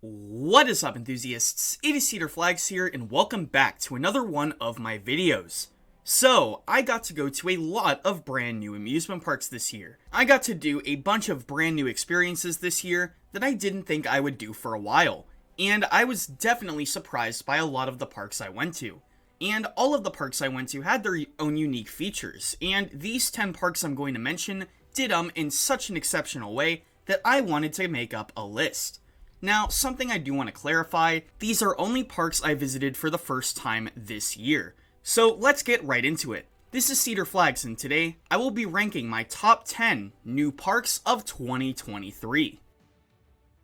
What is up, enthusiasts? It is Cedar Flags here, and welcome back to another one of my videos. So, I got to go to a lot of brand new amusement parks this year. I got to do a bunch of brand new experiences this year that I didn't think I would do for a while, and I was definitely surprised by a lot of the parks I went to. And all of the parks I went to had their own unique features, and these 10 parks I'm going to mention did them in such an exceptional way that I wanted to make up a list. Now, something I do want to clarify, these are only parks I visited for the first time this year. So let's get right into it. This is Cedar Flags, and today I will be ranking my top 10 new parks of 2023.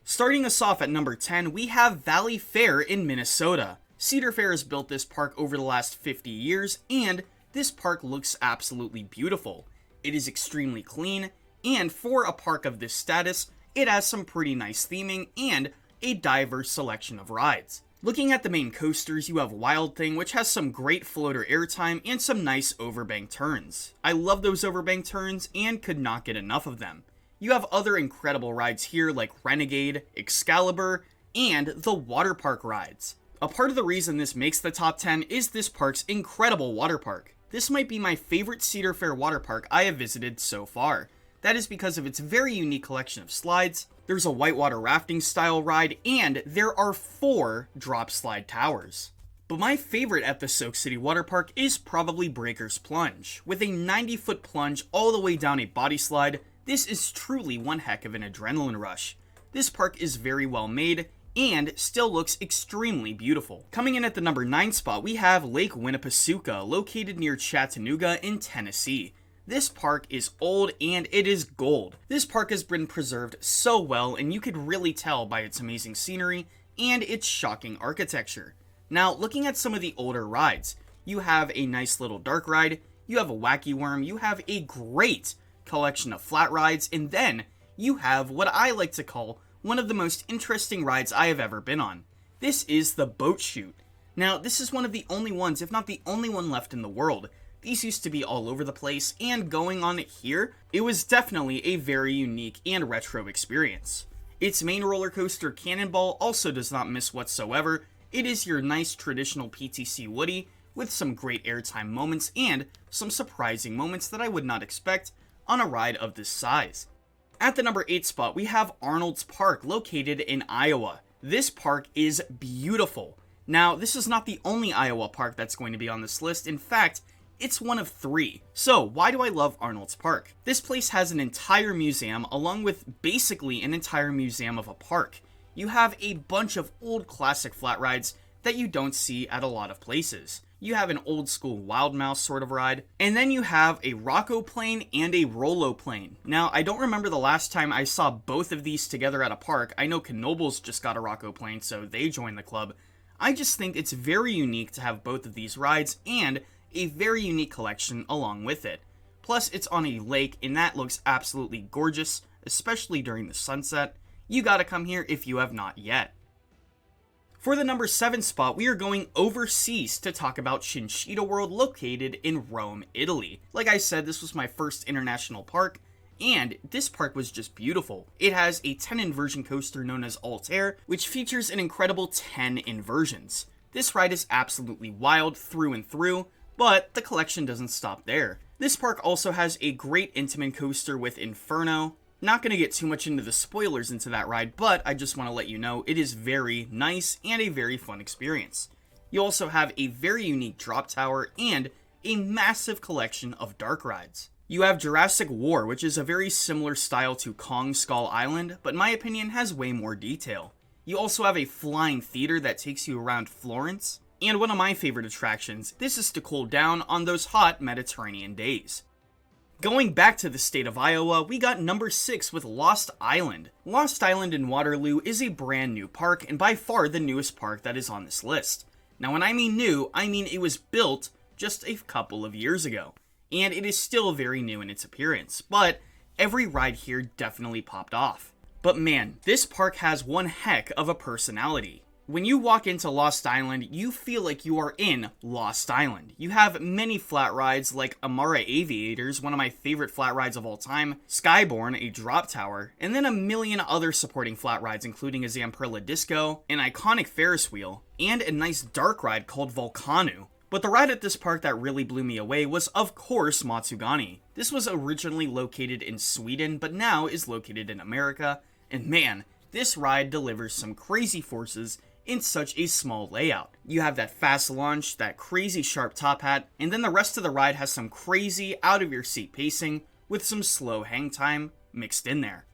Starting us off at number 10, we have Valley Fair in Minnesota. Cedar Fair has built this park over the last 50 years, and this park looks absolutely beautiful. It is extremely clean, and for a park of this status, it has some pretty nice theming and a diverse selection of rides. Looking at the main coasters, you have Wild Thing, which has some great floater airtime and some nice overbank turns. I love those overbank turns and could not get enough of them. You have other incredible rides here like Renegade, Excalibur, and the water park rides. A part of the reason this makes the top 10 is this park's incredible water park. This might be my favorite Cedar Fair water park I have visited so far. That is because of its very unique collection of slides. There's a whitewater rafting style ride, and there are 4 drop slide towers. But my favorite at the Soak City Water Park is probably Breaker's Plunge. With a 90-foot plunge all the way down a body slide, this is truly one heck of an adrenaline rush. This park is very well made, and still looks extremely beautiful. Coming in at the number 9 spot, we have Lake Winnepesuka, located near Chattanooga in Tennessee. This park is old and it is gold. This park has been preserved so well, and you could really tell by its amazing scenery and its shocking architecture. Now, looking at some of the older rides, you have a nice little dark ride, you have a wacky worm, you have a great collection of flat rides, and then you have what I like to call one of the most interesting rides I have ever been on. This is the boat chute. Now, this is one of the only ones, if not the only one left in the world. These used to be all over the place, and going on it here, it was definitely a very unique and retro experience. Its main roller coaster, Cannonball, also does not miss whatsoever. It is your nice traditional PTC Woody, with some great airtime moments and some surprising moments that I would not expect on a ride of this size. At the number 8 spot, we have Arnold's Park, located in Iowa. This park is beautiful. Now, this is not the only Iowa park that's going to be on this list. In fact, it's one of 3. So, why do I love Arnold's Park? This place has an entire museum, along with basically an entire museum of a park. You have a bunch of old classic flat rides that you don't see at a lot of places. You have an old school Wild Mouse sort of ride, and then you have a Rocco plane and a Rollo plane. Now, I don't remember the last time I saw both of these together at a park. I know Knoebels just got a Rocco plane, so they joined the club. I just think it's very unique to have both of these rides, and a very unique collection along with it. Plus, it's on a lake, and that looks absolutely gorgeous, especially during the sunset. You gotta come here if you have not yet. For the number 7 spot, we are going overseas to talk about Cinecittà World, located in Rome, Italy. Like I said, this was my first international park, and this park was just beautiful. It has a 10 inversion coaster known as Altair, which features an incredible 10 inversions. This ride is absolutely wild through and through, but the collection doesn't stop there. This park also has a great Intamin coaster with Inferno. Not going to get too much into the spoilers into that ride, but I just want to let you know it is very nice and a very fun experience. You also have a very unique drop tower and a massive collection of dark rides. You have Jurassic War, which is a very similar style to Kong Skull Island, but in my opinion has way more detail. You also have a flying theater that takes you around Florence. And one of my favorite attractions, this is to cool down on those hot Mediterranean days. Going back to the state of Iowa, we got number 6 with Lost Island. Lost Island in Waterloo is a brand new park, and by far the newest park that is on this list. Now when I mean new, I mean it was built just a couple of years ago, and it is still very new in its appearance, but every ride here definitely popped off. But man, this park has one heck of a personality. When you walk into Lost Island, you feel like you are in Lost Island. You have many flat rides like Amara Aviators, one of my favorite flat rides of all time, Skyborne, a drop tower, and then a million other supporting flat rides including a Zamperla Disco, an iconic Ferris wheel, and a nice dark ride called Volcano. But the ride at this park that really blew me away was, of course, Matsugani. This was originally located in Sweden, but now is located in America, and man, this ride delivers some crazy forces in such a small layout. You have that fast launch, that crazy sharp top hat, and then the rest of the ride has some crazy out of your seat pacing with some slow hang time mixed in there.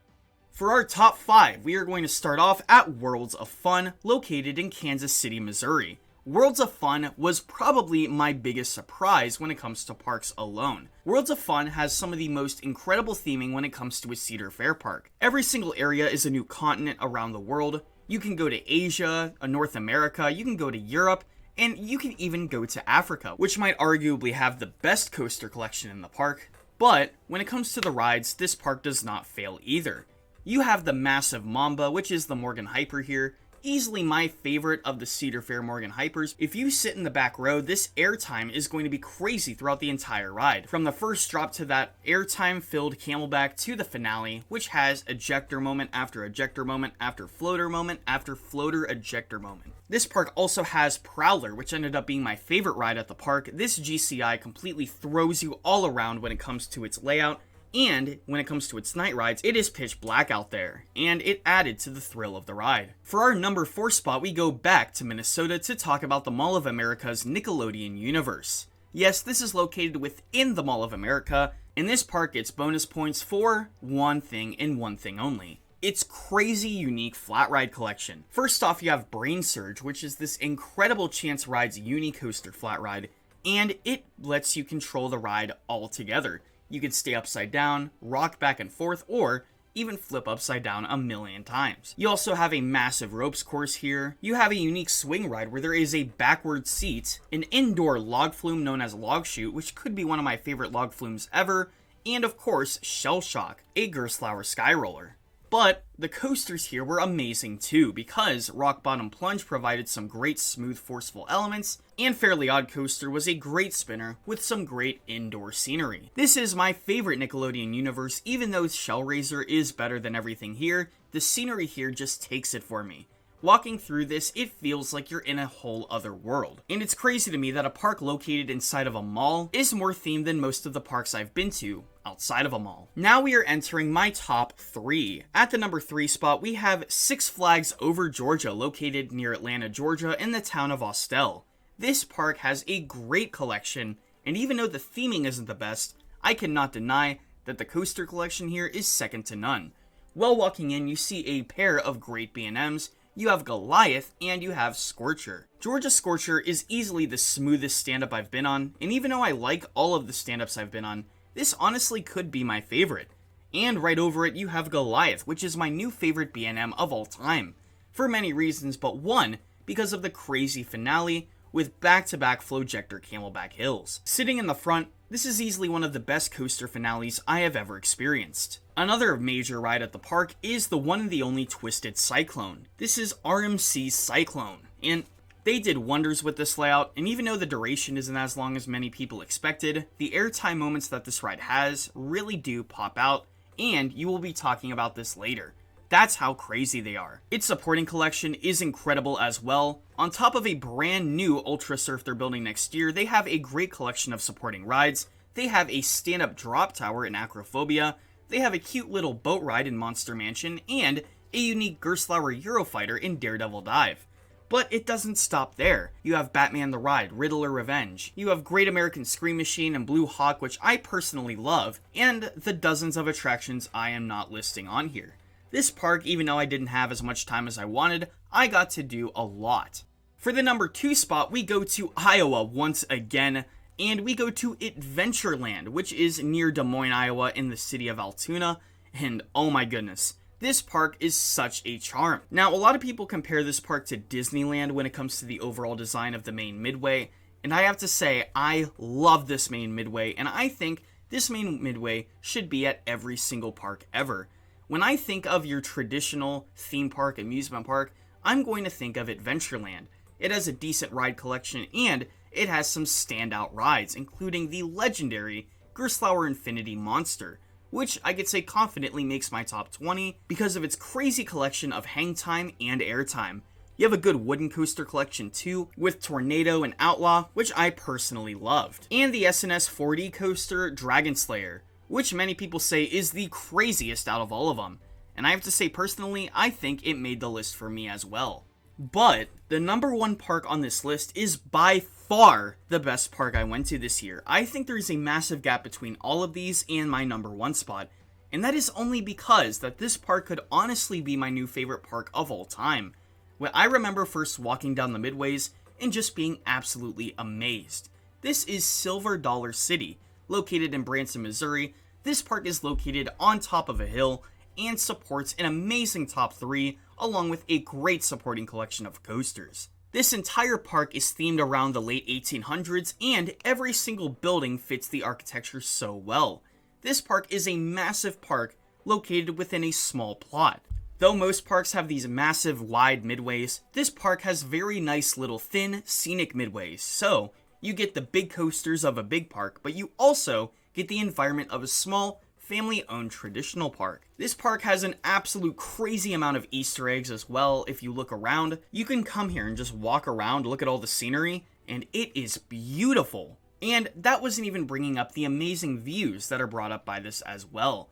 For our top 5, we are going to start off at Worlds of Fun, located in Kansas City, Missouri. Worlds of Fun was probably my biggest surprise when it comes to parks alone. Worlds of Fun has some of the most incredible theming when it comes to a Cedar Fair park. Every single area is a new continent around the world. You can go to Asia, North America, you can go to Europe, and you can even go to Africa, which might arguably have the best coaster collection in the park. But when it comes to the rides, this park does not fail either. You have the massive Mamba, which is the Morgan Hyper here. Easily my favorite of the Cedar Fair Morgan Hypers. If you sit in the back row, this airtime is going to be crazy throughout the entire ride. From the first drop to that airtime filled camelback to the finale, which has ejector moment after ejector moment after floater moment after floater ejector moment. This park also has Prowler, which ended up being my favorite ride at the park. This GCI completely throws you all around when it comes to its layout. And when it comes to its night rides, it is pitch black out there, and it added to the thrill of the ride. For our number 4 spot, we go back to Minnesota to talk about the Mall of America's Nickelodeon universe. Yes, this is located within the Mall of America, and this park gets bonus points for one thing and one thing only. Its crazy unique flat ride collection. First off, you have Brain Surge, which is this incredible Chance Rides Unicoaster flat ride, and it lets you control the ride altogether. You can stay upside down, rock back and forth, or even flip upside down a million times. You also have a massive ropes course here. You have a unique swing ride where there is a backward seat, an indoor log flume known as Log Chute, which could be one of my favorite log flumes ever, and of course, Shell Shock, a Gerstlauer sky roller. But the coasters here were amazing too, because Rock Bottom Plunge provided some great smooth forceful elements, and Fairly Odd Coaster was a great spinner with some great indoor scenery. This is my favorite Nickelodeon universe. Even though Shellraiser is better than everything here, the scenery here just takes it for me. Walking through this, it feels like you're in a whole other world. And it's crazy to me that a park located inside of a mall is more themed than most of the parks I've been to outside of a mall. Now we are entering my top 3. At the number 3 spot, we have Six Flags Over Georgia, located near Atlanta, Georgia, in the town of Austell. This park has a great collection, and even though the theming isn't the best, I cannot deny that the coaster collection here is second to none. While walking in, you see a pair of great B&Ms. You have Goliath, and you have Scorcher. Georgia Scorcher is easily the smoothest stand-up I've been on, and even though I like all of the stand-ups I've been on, this honestly could be my favorite. And right over it, you have Goliath, which is my new favorite B&M of all time. For many reasons, but one, because of the crazy finale with back-to-back Flowjector Camelback Hills. Sitting in the front, this is easily one of the best coaster finales I have ever experienced. Another major ride at the park is the one and the only Twisted Cyclone. This is RMC's Cyclone, and they did wonders with this layout, and even though the duration isn't as long as many people expected, the airtime moments that this ride has really do pop out, and you will be talking about this later. That's how crazy they are. Its supporting collection is incredible as well. On top of a brand new Ultra Surf they're building next year, they have a great collection of supporting rides. They have a stand-up drop tower in Acrophobia. They have a cute little boat ride in Monster Mansion, and a unique Gerstlauer Eurofighter in Daredevil Dive. But it doesn't stop there. You have Batman the Ride, Riddler Revenge. You have Great American Scream Machine and Blue Hawk, which I personally love, and the dozens of attractions I am not listing on here. This park, even though I didn't have as much time as I wanted, I got to do a lot. For the number 2 spot, we go to Iowa once again, and we go to Adventureland, which is near Des Moines, Iowa, in the city of Altoona, and oh my goodness, this park is such a charm. Now, a lot of people compare this park to Disneyland when it comes to the overall design of the main midway, and I have to say, I love this main midway, and I think this main midway should be at every single park ever. When I think of your traditional theme park, amusement park, I'm going to think of Adventureland. It has a decent ride collection, and it has some standout rides, including the legendary Gerstlauer Infinity Monster, which I could say confidently makes my top 20 because of its crazy collection of hang time and airtime. You have a good wooden coaster collection too, with Tornado and Outlaw, which I personally loved. And the SNS 4D coaster Dragon Slayer, which many people say is the craziest out of all of them. And I have to say personally, I think it made the list for me as well. But the number one park on this list is by far the best park I went to this year. I think there is a massive gap between all of these and my number one spot. And that is only because that this park could honestly be my new favorite park of all time. When I remember first walking down the midways and just being absolutely amazed. This is Silver Dollar City, located in Branson, Missouri. This park is located on top of a hill and supports an amazing top 3 along with a great supporting collection of coasters. This entire park is themed around the late 1800s and every single building fits the architecture so well. This park is a massive park located within a small plot. Though most parks have these massive wide midways, this park has very nice little thin scenic midways, so you get the big coasters of a big park, but you also get the environment of a small, family-owned traditional park. This park has an absolute crazy amount of Easter eggs as well. If you look around, you can come here and just walk around, look at all the scenery, and it is beautiful. And that wasn't even bringing up the amazing views that are brought up by this as well.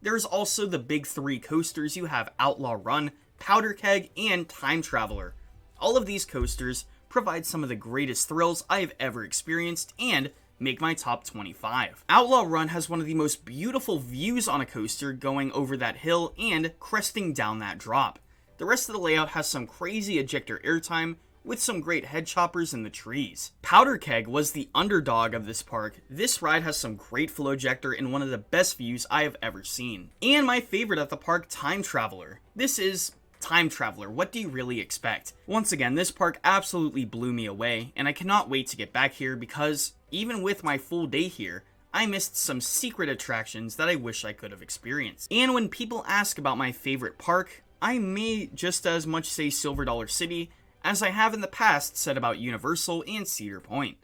There's also the big 3 coasters. You have Outlaw Run, Powder Keg, and Time Traveler. All of these coasters provide some of the greatest thrills I have ever experienced and make my top 25. Outlaw Run has one of the most beautiful views on a coaster going over that hill and cresting down that drop. The rest of the layout has some crazy ejector airtime with some great head choppers in the trees. Powder Keg was the underdog of this park. This ride has some great flow ejector and one of the best views I have ever seen. And my favorite at the park, Time Traveler. This is Time Traveler. What do you really expect? Once again, this park absolutely blew me away, and I cannot wait to get back here because even with my full day here, I missed some secret attractions that I wish I could have experienced. And when people ask about my favorite park, I may just as much say Silver Dollar City as I have in the past said about Universal and Cedar Point.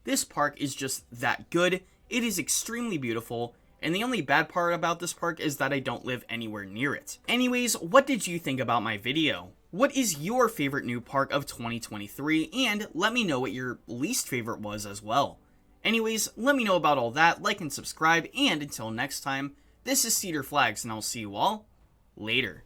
This park is just that good, it is extremely beautiful, and the only bad part about this park is that I don't live anywhere near it. Anyways, what did you think about my video? What is your favorite new park of 2023? And let me know what your least favorite was as well. Anyways, let me know about all that, like and subscribe, and until next time, this is Cedar Flags, and I'll see you all later.